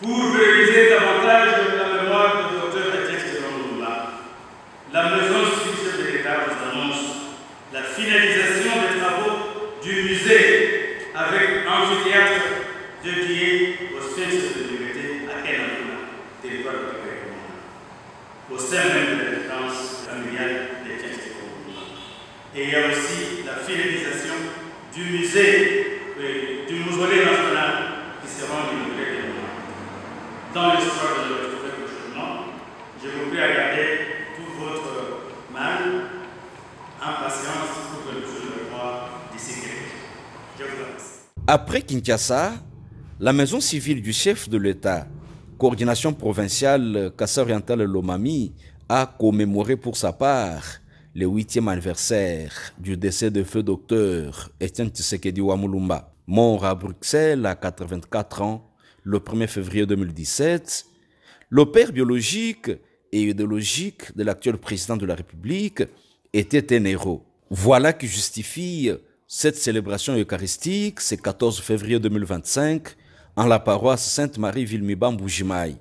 pour réaliser davantage la mémoire du docteur Etienne Tshisekedi, la maison civile de l'État nous annonce la finalisation des travaux du musée avec amphithéâtre dédié au Sphinx de l'Unité à Kenamuna, territoire de Québec, au sein même de la résidence familiale d'Etienne Tshisekedi. Et il y a aussi la finalisation du musée, du mausolée national qui sera inauguré demain. Dans l'espoir de le retrouver prochainement, je vous prie à garder tout votre mal en patience pour que nous puissions le voir d'ici quelques jours. Je vous remercie. Après Kinshasa, la maison civile du chef de l'État, coordination provinciale Kassa-Orientale-Lomami, a commémoré pour sa part le 8e anniversaire du décès de feu docteur Etienne Tshisekedi Wamulumba, mort à Bruxelles à 84 ans le 1er février 2017, le père biologique et idéologique de l'actuel président de la République était un héros. Voilà qui justifie cette célébration eucharistique ce 14 février 2025 en la paroisse Sainte-Marie-Villemibam-Boujimaï.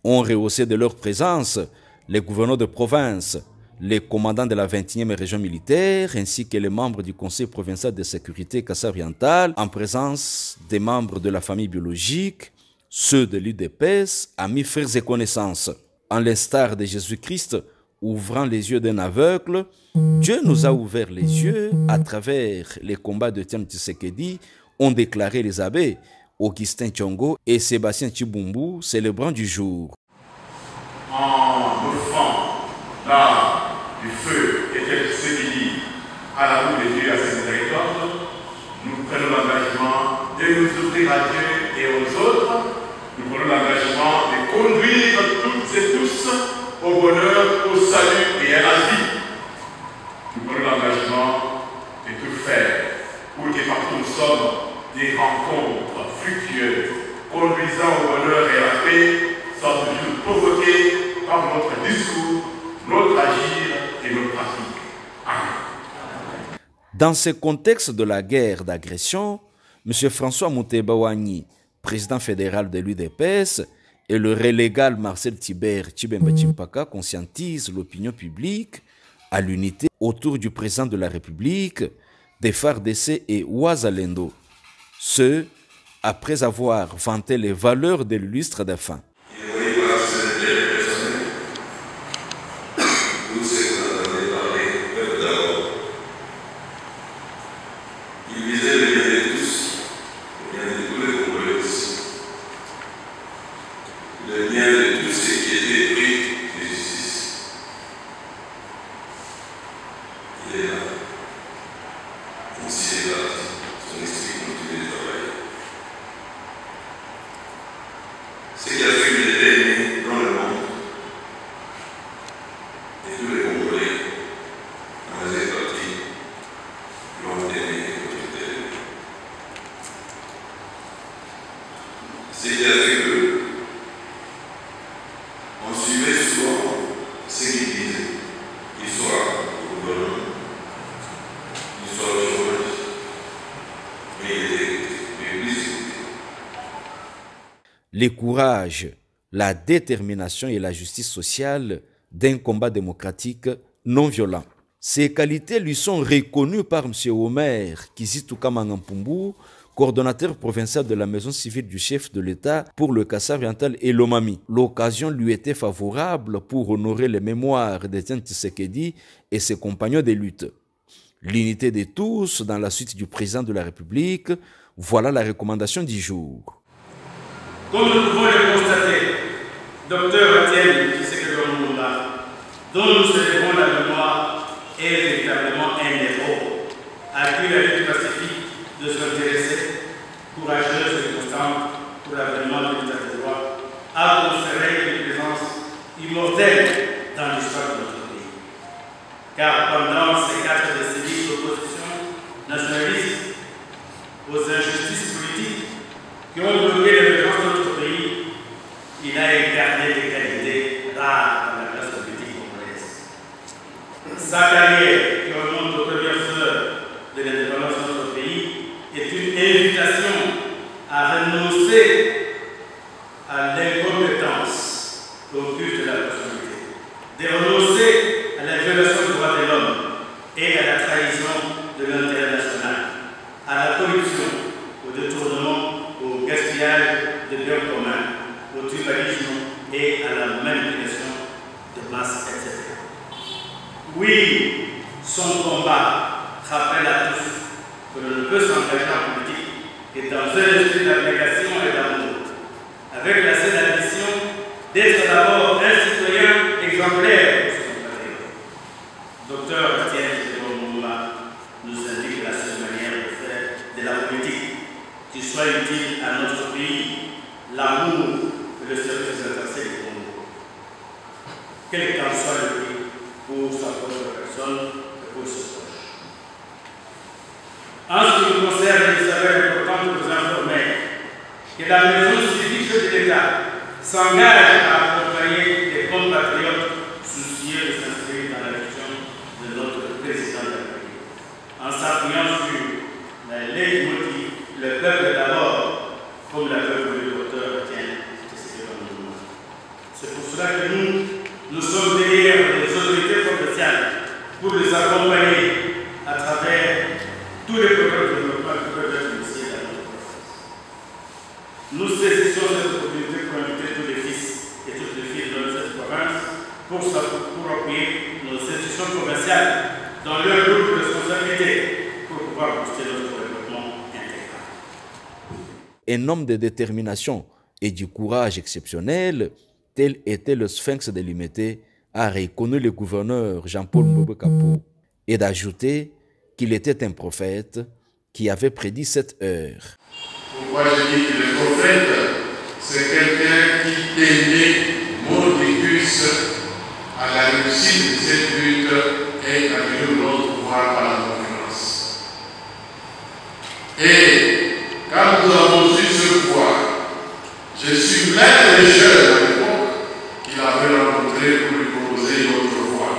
On rehaussait de leur présence les gouverneurs de province, les commandants de la 21e région militaire ainsi que les membres du Conseil provincial de sécurité Kassa-Orientale en présence des membres de la famille biologique, ceux de l'UDPS, amis, frères et connaissances. En l'instar de Jésus-Christ, ouvrant les yeux d'un aveugle, Dieu nous a ouvert les yeux à travers les combats de Etienne Tshisekedi, ont déclaré les abbés Augustin Tchongo et Sébastien Tchibumbu, célébrant du jour. En offrant l'âme du feu Etienne Tshisekedi à la roue de Dieu à ce territoire, nous prenons l'engagement de nous ouvrir à Dieu et aux autres. Nous prenons l'engagement de conduire toutes et tous au bonheur, au salut et à la vie. Nous prenons l'engagement de tout faire pour que partout nous sommes des rencontres fructueuses, conduisant au bonheur et à la paix, soient toujours provoquées par notre discours, notre agir et notre pratique. Amen. Dans ce contexte de la guerre d'agression, M. François Mouteba Wagni, président fédéral de l'UDPS, et le relégal Marcel Tibert Tshibemba Tchimpaka conscientisent l'opinion publique à l'unité autour du président de la République, des FARDC et Ouazalendo. Ce, après avoir vanté les valeurs de l'illustre défunt. Le courage, la détermination et la justice sociale d'un combat démocratique non violent. Ces qualités lui sont reconnues par M. Omer Kizituka Mangampumbu, coordonnateur provincial de la maison civile du chef de l'État pour le Kassa-Oriental et l'Omami. L'occasion lui était favorable pour honorer les mémoires d'Etienne Tshisekedi et ses compagnons de lutte. L'unité de tous dans la suite du président de la République, voilà la recommandation du jour. Comme nous pouvons le constater, Dr Etienne Tshisekedi dont nous célébrons la mémoire, est véritablement un héros à qui la lutte pacifique de s'intéresser, courageuse et constante pour l'avènement de l'État de droit, a conservé une présence immortelle dans l'histoire de notre pays. Car pendant ces 4 décennies d'opposition nationaliste aux injustices politiques qui ont bloqué l'émergence de notre pays, il a incarné des qualités rares dans la classe politique congolaise. Sa carrière, qui remonte aux premières heures de l'indépendance de notre pays, est une invitation à renoncer pillage de biens communs, au tribalisme et à la manipulation de masse, etc. Oui, son combat rappelle à tous que l'on ne peut s'engager en politique que dans un esprit d'abnégation et d'amour, avec la seule ambition d'être d'abord un citoyen exemplaire pour son compatriote. Docteur Etienne Tshisekedi nous indique la seule manière de faire de la politique qui soit utile à notre pays, l'amour et le service intéressé du Congo. Quel qu'en soit le prix pour sa propre personne et pour ses proches. En ce qui nous concerne, il serait important de vous informer que la maison civique de l'État s'engage à accompagner les compatriotes soucieux de s'inscrire dans la vision de notre président de la République, en s'appuyant sur les leitmotiv, le peuple d'abord, comme l'avait voulu le docteur Etienne Tshisekedi. C'est pour cela que nous sommes derrière les autorités provinciales pour les accompagner à travers tous les programmes de développement qui peuvent être initiés dans notre province. Nous saisissons cette opportunité pour inviter tous les fils et toutes les filles de cette province pour appuyer nos institutions provinciales dans leur groupe de responsabilité pour pouvoir booster notre développement intégral. Un homme de détermination et du courage exceptionnel, tel était le sphinx de Limete, a reconnu le gouverneur Jean-Paul Mbembe Kapou et d'ajouter qu'il était un prophète qui avait prédit cette heure. Pourquoi je dis que le prophète, c'est quelqu'un qui tenait mordicus à la réussite de cette lutte et à venir notre pouvoir par la concurrence. Et quand nous avons su ce pouvoir, je suis l'un des jeunes à l'époque qu'il avait rencontré pour lui proposer une autre voie.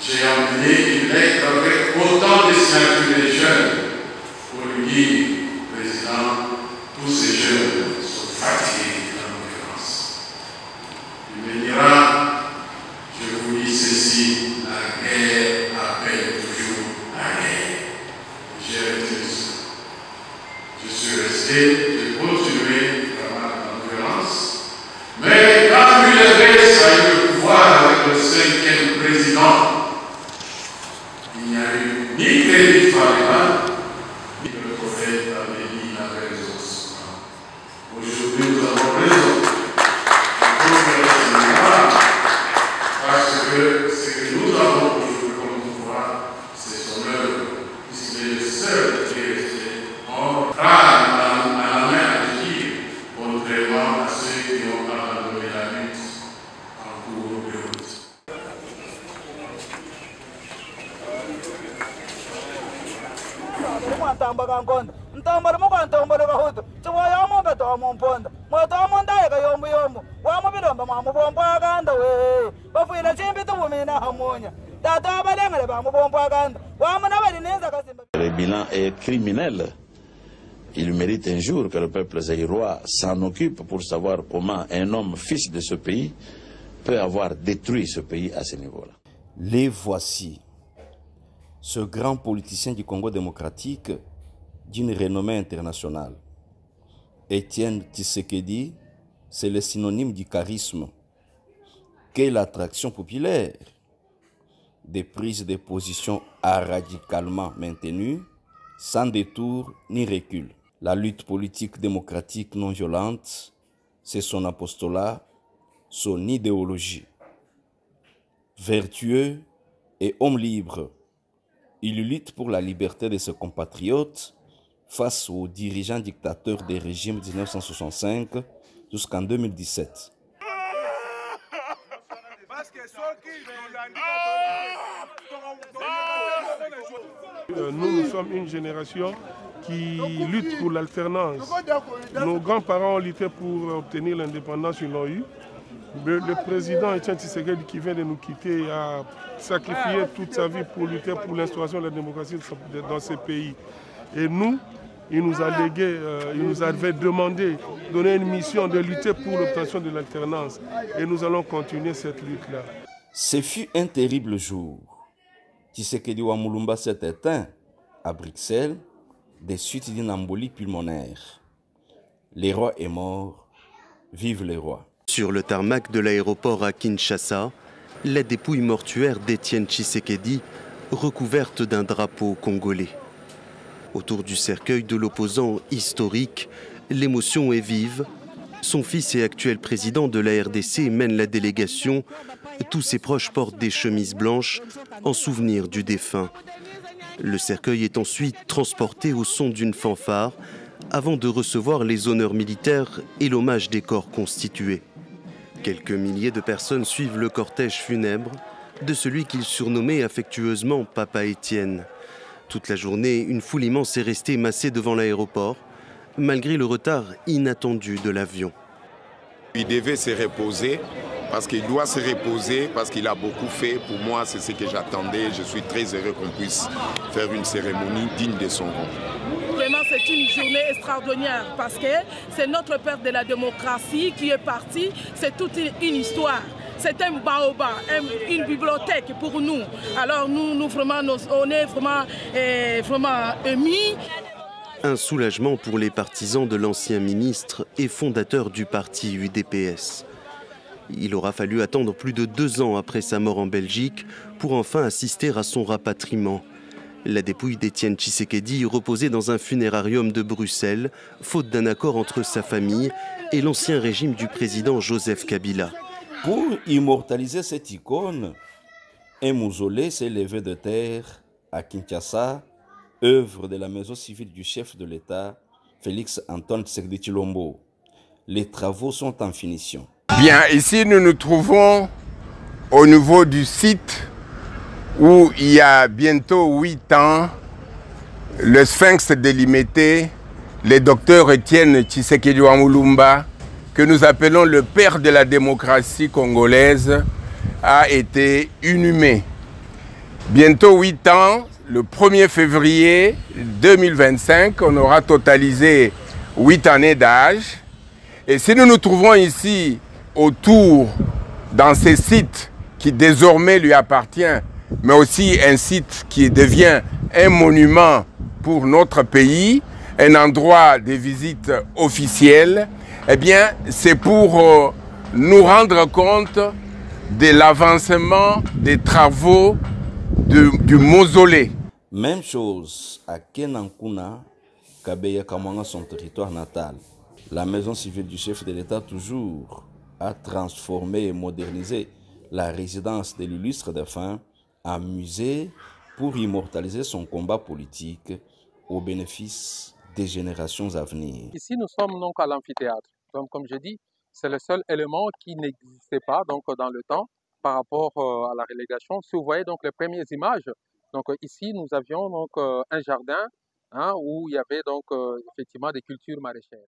J'ai emmené une lettre avec autant de signatures des jeunes pour lui dire, Président, tous ces jeunes sont fatigués de la concurrence. Il me dira, je vous dis ceci, la guerre appelle toujours la guerre. J'ai retenu ça. Je suis resté, j'ai continué vraiment la concurrence. Mais quand l'UDPS a eu le pouvoir avec le 5e président, il n'y a eu ni crédit parlement, ni que le prophète avait dit il avait raison. Aujourd'hui, nous avons raison. Parce que ce que nous avons aujourd'hui comme pouvoir, c'est son œuvre. Puisqu'il est le seul qui est resté en crâne à la main à dire, contrairement à ceux qui ont abandonné la lutte en cours de route. Le bilan est criminel. Il mérite un jour que le peuple zaïrois s'en occupe pour savoir comment un homme fils de ce pays peut avoir détruit ce pays à ce niveau-là. Les voici. Ce grand politicien du Congo démocratique d'une renommée internationale. Etienne Tshisekedi, c'est le synonyme du charisme. Quelle attraction populaire! Des prises de position radicalement maintenues, sans détour ni recul. La lutte politique démocratique non violente, c'est son apostolat, son idéologie. Vertueux et homme libre, il lutte pour la liberté de ses compatriotes face aux dirigeants dictateurs des régimes 1965 jusqu'en 2017. Nous sommes une génération qui lutte pour l'alternance. Nos grands-parents ont lutté pour obtenir l'indépendance, ils l'ont eu. Le président Etienne Tshisekedi qui vient de nous quitter a sacrifié toute sa vie pour lutter pour l'instauration de la démocratie dans ce pays. Et nous, il nous a légué, il nous avait demandé, donné une mission de lutter pour l'obtention de l'alternance. Et nous allons continuer cette lutte-là. Ce fut un terrible jour. Tshisekedi Wamulumba s'est éteint à Bruxelles des suites d'une embolie pulmonaire. Les rois est mort, vive les rois. Sur le tarmac de l'aéroport à Kinshasa, la dépouille mortuaire d'Étienne Tshisekedi, recouverte d'un drapeau congolais. Autour du cercueil de l'opposant historique, l'émotion est vive. Son fils et actuel président de la RDC mène la délégation. Tous ses proches portent des chemises blanches en souvenir du défunt. Le cercueil est ensuite transporté au son d'une fanfare avant de recevoir les honneurs militaires et l'hommage des corps constitués. Quelques milliers de personnes suivent le cortège funèbre de celui qu'ils surnommaient affectueusement Papa Étienne. Toute la journée, une foule immense est restée massée devant l'aéroport, malgré le retard inattendu de l'avion. Il devait se reposer, parce qu'il doit se reposer, parce qu'il a beaucoup fait. Pour moi, c'est ce que j'attendais. Je suis très heureux qu'on puisse faire une cérémonie digne de son rang. Vraiment, c'est une journée extraordinaire, parce que c'est notre père de la démocratie qui est parti. C'est toute une histoire. C'est un baobab, une bibliothèque pour nous. Alors nous vraiment, on est vraiment émus. Un soulagement pour les partisans de l'ancien ministre et fondateur du parti UDPS. Il aura fallu attendre plus de 2 ans après sa mort en Belgique pour enfin assister à son rapatriement. La dépouille d'Étienne Tshisekedi reposait dans un funérarium de Bruxelles, faute d'un accord entre sa famille et l'ancien régime du président Joseph Kabila. Pour immortaliser cette icône, un mausolée s'est levé de terre à Kinshasa, œuvre de la maison civile du chef de l'État, Félix Antoine Tshisekedi Tshilombo. Les travaux sont en finition. Bien, ici nous nous trouvons au niveau du site où il y a bientôt 8 ans, le sphinx délimité, le docteur Étienne Tshisekedi Mulumba, que nous appelons le père de la démocratie congolaise, a été inhumé. Bientôt 8 ans, le 1er février 2025, on aura totalisé 8 années d'âge. Et si nous nous trouvons ici autour, dans ces sites qui désormais lui appartient, mais aussi un site qui devient un monument pour notre pays, un endroit de visite officielle, eh bien, c'est pour nous rendre compte de l'avancement des travaux du mausolée. Même chose à Kenankuna, Kabeya Kamanga, son territoire natal. La maison civile du chef de l'État toujours a transformé et modernisé la résidence de l'illustre défunt en musée pour immortaliser son combat politique au bénéfice des générations à venir. Ici, nous sommes donc à l'amphithéâtre. Donc, comme je dis, c'est le seul élément qui n'existait pas donc, dans le temps par rapport à la relégation. Si vous voyez donc les premières images, donc, ici, nous avions donc, un jardin où il y avait donc, effectivement des cultures maraîchères.